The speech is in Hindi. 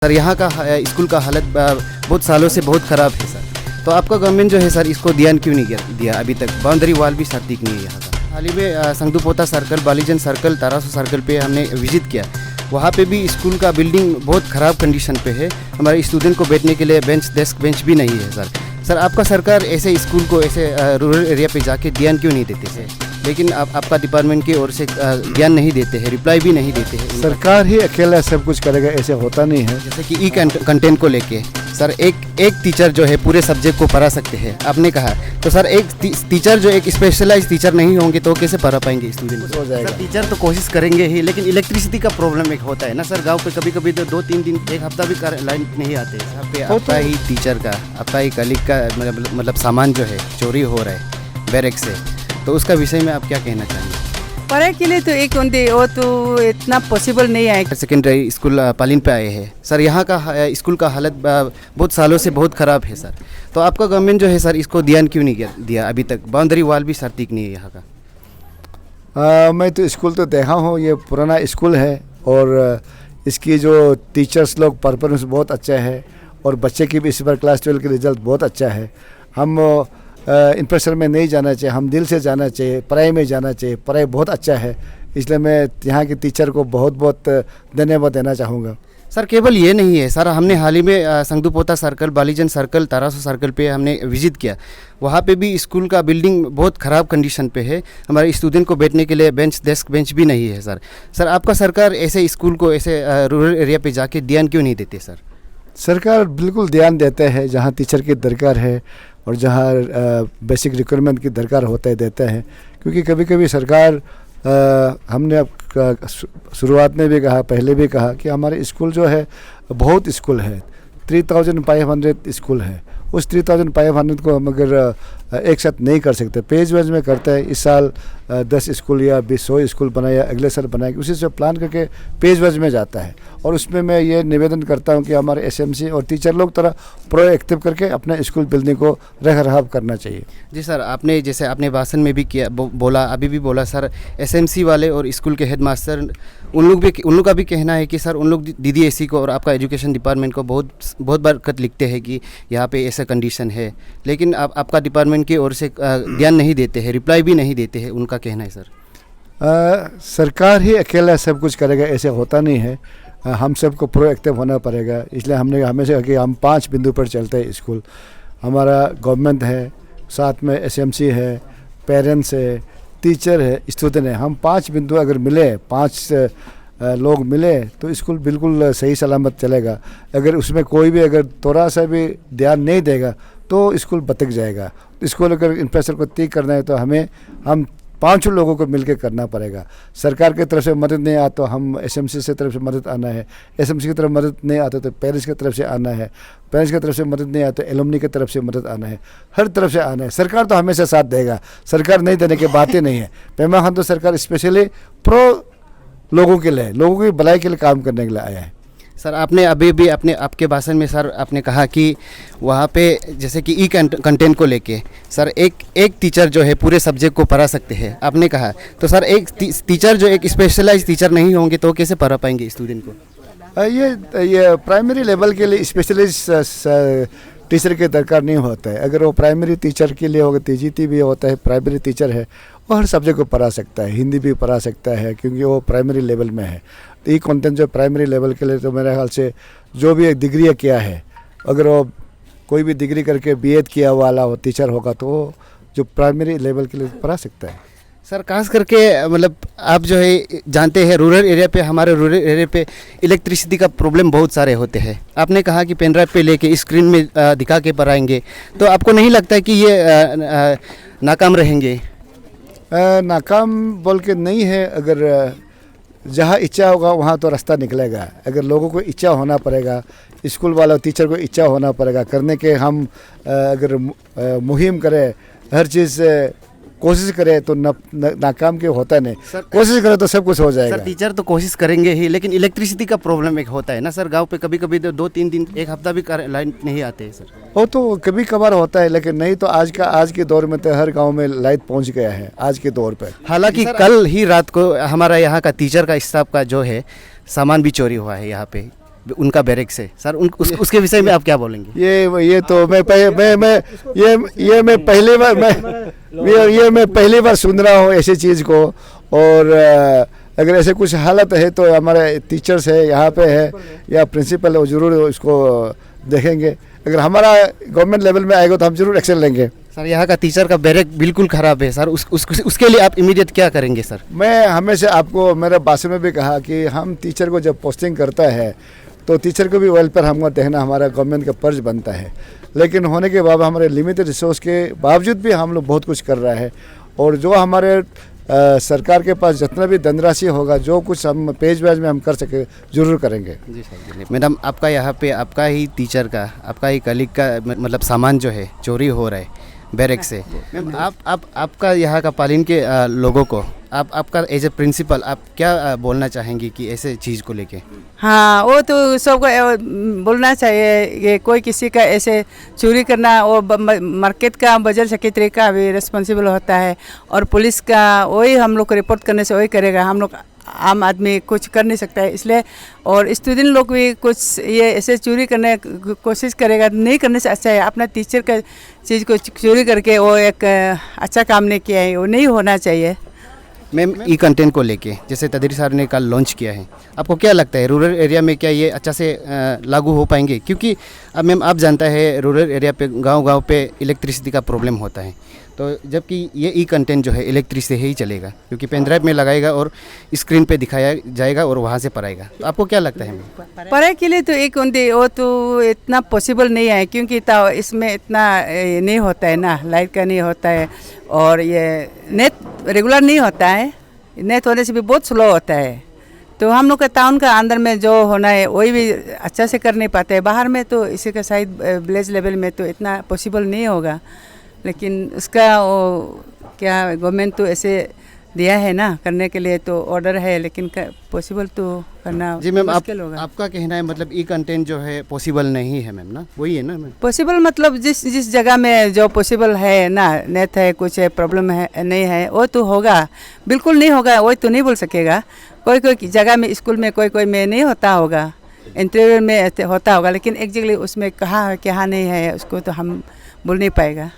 सर यहाँ का स्कूल का हालत बहुत सालों से बहुत ख़राब है सर। तो आपका गवर्नमेंट जो है सर इसको ध्यान क्यों नहीं दिया अभी तक? बाउंड्री वाल भी सर ठीक नहीं है यहाँ का। हाल ही में संगदुपोता सर्कल, बालीजन सर्कल, तारासू सर्कल पे हमने विजिट किया। वहाँ पे भी स्कूल का बिल्डिंग बहुत ख़राब कंडीशन पे है। हमारे स्टूडेंट को बैठने के लिए डेस्क बेंच भी नहीं है सर। आपका सरकार ऐसे स्कूल को ऐसे रूरल एरिया पे जाके ध्यान क्यों नहीं देते सर? लेकिन आपका डिपार्टमेंट की ओर से ज्ञान नहीं देते हैं, रिप्लाई भी नहीं देते हैं। सरकार ही अकेला सब कुछ करेगा ऐसे होता नहीं है। जैसे कि ई कंटेंट को लेके सर एक टीचर जो है पूरे सब्जेक्ट को पढ़ा सकते हैं, आपने कहा। तो सर एक टीचर जो एक स्पेशलाइज टीचर नहीं होंगे तो कैसे पढ़ा पाएंगे स्टूडेंट? हो जाएगा। सर टीचर तो कोशिश करेंगे ही, लेकिन इलेक्ट्रिसिटी का प्रॉब्लम एक होता है ना सर। गाँव पे कभी कभी तो 2-3 दिन, एक हफ्ता भी लाइन नहीं आते। यहाँ पे आपका ही टीचर का, आपका ही कलीग का मतलब सामान जो है चोरी हो रहा है बैरक से, तो उसका विषय में आप क्या कहना चाहेंगे? पढ़ाई के लिए तो एक होते वो तो इतना पॉसिबल नहीं है। सेकेंडरी स्कूल पालीन पे आए हैं सर। यहाँ का स्कूल का हालत बहुत सालों से बहुत ख़राब है सर। तो आपका गवर्नमेंट जो है सर इसको ध्यान क्यों नहीं दिया अभी तक? बाउंड्री वाल भी सर ठीक नहीं है यहाँ का। मैं तो स्कूल तो देखा हूँ, ये पुराना स्कूल है और इसकी जो टीचर्स लोग परफॉर्मेंस बहुत अच्छा है और बच्चे की भी इस बार क्लास 12 के रिज़ल्ट बहुत अच्छा है। हम इंप्रेशर में नहीं जाना चाहिए, हम दिल से जाना चाहिए, पढ़ाई में जाना चाहिए। पढ़ाई बहुत अच्छा है, इसलिए मैं यहाँ के टीचर को बहुत बहुत धन्यवाद देना चाहूँगा। सर केवल ये नहीं है सर, हमने हाल ही में संगदुपोता सर्कल, बालीजन सर्कल, तारासू सर्कल पे हमने विजिट किया। वहाँ पे भी स्कूल का बिल्डिंग बहुत ख़राब कंडीशन पे है। हमारे स्टूडेंट को बैठने के लिए डेस्क बेंच भी नहीं है सर। आपका सरकार ऐसे स्कूल को ऐसे रूरल एरिया पे जाके ध्यान क्यों नहीं देते सर? सरकार बिल्कुल ध्यान देते हैं, जहाँ टीचर की दरकार है और जहाँ बेसिक रिक्वायरमेंट की दरकार होता है देते हैं। क्योंककि कभी कभी सरकार हमने अब शुरुआत में भी कहा, पहले भी कहा कि हमारे स्कूल जो है बहुत स्कूल है, 3500 स्कूल है। उस 3500 को हम अगर एक साथ नहीं कर सकते, पेज वाइज में करते हैं। इस साल 10 स्कूल या 100 स्कूल बनाया, अगले साल बनाएंगे, उसी से प्लान करके पेज वाइज में जाता है। और उसमें मैं ये निवेदन करता हूँ कि हमारे एसएमसी और टीचर लोग थोड़ा प्रोएक्टिव करके अपने स्कूल बिल्डिंग को रख रखाव करना चाहिए। जी सर, आपने जैसे आपने भाषण में भी किया बोला, अभी भी बोला सर, एसएमसी वाले और स्कूल के हेडमास्टर उन लोग का भी कहना है कि सर उन लोग डीडीएसई को और आपका एजुकेशन डिपार्टमेंट को बहुत बार खत लिखते हैं कि यहाँ पे ऐसा कंडीशन है, लेकिन आपका डिपार्टमेंट की ओर से ध्यान नहीं देते हैं, रिप्लाई भी नहीं देते हैं, उनका कहना है सर। सरकार ही अकेला सब कुछ करेगा ऐसे होता नहीं है। हम सबको प्रोएक्टिव होना पड़ेगा। इसलिए हमने हमेशा कहा कि हम 5 बिंदु पर चलते हैं स्कूल। हमारा गवर्नमेंट है, साथ में एसएमसी है, पेरेंट्स है, टीचर है, स्टूडेंट है। हम 5 बिंदु अगर मिले, 5 लोग मिले तो स्कूल बिल्कुल सही सलामत चलेगा। अगर उसमें कोई भी अगर थोड़ा सा भी ध्यान नहीं देगा तो स्कूल भटक जाएगा। स्कूल अगर इंफ्रास्ट्रक्चर को ठीक करना है तो हम 5 लोगों को मिलकर करना पड़ेगा। सरकार की तरफ से मदद नहीं आता तो हम एसएमसी से तरफ से मदद आना है, एसएमसी की तरफ मदद नहीं आता तो पेरेंट्स की तरफ से आना है, पेरेंट्स की तरफ से मदद नहीं आता तो एलुमनी की तरफ से मदद आना है, हर तरफ से आना है। सरकार तो हमेशा साथ देगा, सरकार नहीं देने की बात ही नहीं है। पेमा खान तो सरकार स्पेशली प्रो लोगों के लिए, लोगों की भलाई के लिए काम करने के लिए आया है। सर आपने अभी भी आपके भाषण में सर आपने कहा कि वहाँ पे जैसे कि ई कंटेंट को लेके सर एक टीचर जो है पूरे सब्जेक्ट को पढ़ा सकते हैं, आपने कहा। तो सर एक टीचर जो एक स्पेशलाइज टीचर नहीं होंगे तो कैसे पढ़ा पाएंगे स्टूडेंट को? ये प्राइमरी लेवल के लिए स्पेशलाइज टीचर के दरकार नहीं होता है। अगर वो प्राइमरी टीचर के लिए होगा, TGT भी होता है, प्राइमरी टीचर है, वो हर सब्जेक्ट को पढ़ा सकता है, हिंदी भी पढ़ा सकता है क्योंकि वो प्राइमरी लेवल में है। तो ये कंटेंट जो प्राइमरी लेवल के लिए तो मेरे ख्याल से जो भी एक डिग्री किया है, अगर वो कोई भी डिग्री करके BEd किया वाला वो टीचर होगा तो वो जो प्राइमरी लेवल के लिए पढ़ा सकता है। सर खास करके मतलब आप जो है जानते हैं रूरल एरिया पे, हमारे रूरल एरिया पे इलेक्ट्रिसिटी का प्रॉब्लम बहुत सारे होते हैं। आपने कहा कि पेन ड्राइव पे लेके स्क्रीन में दिखा के पढ़ाएंगे, तो आपको नहीं लगता है कि ये नाकाम रहेंगे? नाकाम बोल के नहीं है। अगर जहाँ इच्छा होगा वहाँ तो रास्ता निकलेगा। अगर लोगों को इच्छा होना पड़ेगा, स्कूल वाला टीचर को इच्छा होना पड़ेगा करने के। हम अगर मुहिम करें, हर चीज़ कोशिश करें तो नाकाम के होता नहीं। कोशिश करें तो सब कुछ हो जाएगा। सर टीचर तो कोशिश करेंगे ही, लेकिन इलेक्ट्रिसिटी का प्रॉब्लम एक होता है ना सर। गांव पे कभी कभी 2-3 दिन, एक हफ्ता भी लाइन नहीं आते हैं सर। वो तो कभी कभार होता है, लेकिन नहीं तो आज के दौर में तो हर गांव में लाइट पहुंच गया है आज के दौर पे। हालांकि कल ही रात को हमारा यहाँ का टीचर का स्टाफ का जो है सामान भी चोरी हुआ है यहाँ पे। उनका बैरक से सर उसके विषय में आप क्या बोलेंगे? ये तो मैं पहली बार सुन रहा हूँ ऐसी चीज़ को। और अगर ऐसे कुछ हालत है तो हमारे टीचर्स है यहाँ पे है या प्रिंसिपल है, वो ज़रूर इसको देखेंगे। अगर हमारा गवर्नमेंट लेवल में आएगा तो हम जरूर एक्शन लेंगे। सर यहाँ का टीचर का बैरक बिल्कुल ख़राब है सर, उसके लिए आप इमीडिएट क्या करेंगे सर? मैं हमेशा आपको मेरे भाषण में भी कहा कि हम टीचर को जब पोस्टिंग करता है तो टीचर को भी वेलफेयर हमको देखना हमारा गवर्नमेंट का फर्ज बनता है। लेकिन होने के बाद हमारे लिमिटेड रिसोर्स के बावजूद भी हम लोग बहुत कुछ कर रहा है। और जो हमारे सरकार के पास जितना भी धनराशि होगा, जो कुछ हम पेज वाइज में हम कर सके ज़रूर करेंगे। जी सर। मैडम, आपका यहाँ पे आपका ही टीचर का, आपका ही कलीग का मतलब सामान जो है चोरी हो रहा है बैरक से। मैम, आपका यहाँ का पालिन के लोगों को आपका एज ए प्रिंसिपल आप क्या बोलना चाहेंगी कि ऐसे चीज़ को लेके? हाँ, वो तो सबको बोलना चाहिए। ये कोई किसी का ऐसे चोरी करना, वो मार्केट का बजट सेक्रेटरी का भी रिस्पॉन्सिबल होता है और पुलिस का वही हम लोग को रिपोर्ट करने से वही करेगा। हम लोग आम आदमी कुछ कर नहीं सकता है, इसलिए और स्टूडेंट लोग भी कुछ ये ऐसे चोरी करने की कोशिश करेगा, नहीं करने से अच्छा है अपना टीचर का चीज़ को चोरी करके वो एक अच्छा काम नहीं किया है, वो नहीं होना चाहिए। मैम, ई कंटेंट को लेके जैसे तदरी सर ने कल लॉन्च किया है, आपको क्या लगता है रूरल एरिया में क्या ये अच्छा से लागू हो पाएंगे? क्योंकि अब मैम आप जानता है रूरल एरिया पे गांव-गांव पे इलेक्ट्रिसिटी का प्रॉब्लम होता है, तो जबकि ये ई कंटेंट जो है इलेक्ट्रिक से ही चलेगा, क्योंकि पेन ड्राइव में लगाएगा और स्क्रीन पे दिखाया जाएगा और वहाँ से पढ़ाएगा। तो आपको क्या लगता है मैम? पढ़ाई के लिए तो एक वो तो इतना पॉसिबल नहीं है, क्योंकि इसमें इतना नहीं होता है ना, लाइट का नहीं होता है और ये नेट रेगुलर नहीं होता है। नेट होने से भी बहुत स्लो होता है। तो हम लोग का टाउन का अंदर में जो होना है वही भी अच्छा से कर नहीं पाते हैं। बाहर में तो इसी का शायद विलेज लेवल में तो इतना पॉसिबल नहीं होगा, लेकिन उसका वो क्या गवर्नमेंट तो ऐसे दिया है ना करने के लिए, तो ऑर्डर है, लेकिन पॉसिबल तो करना जी मैम, मुश्किल होगा। आपका कहना है मतलब ई कंटेंट जो है पॉसिबल नहीं है मैम ना, वही है ना मैम? पॉसिबल मतलब जिस जगह में जो पॉसिबल है ना, नेट है, कुछ है, प्रॉब्लम है नहीं है, वो तो होगा। बिल्कुल नहीं होगा वही तो नहीं बोल सकेगा। कोई जगह में स्कूल में कोई में नहीं होता होगा, इंटीरियर में होता होगा, लेकिन एक जगह उसमें कहाँ है कहाँ नहीं है उसको तो हम बोल नहीं पाएगा।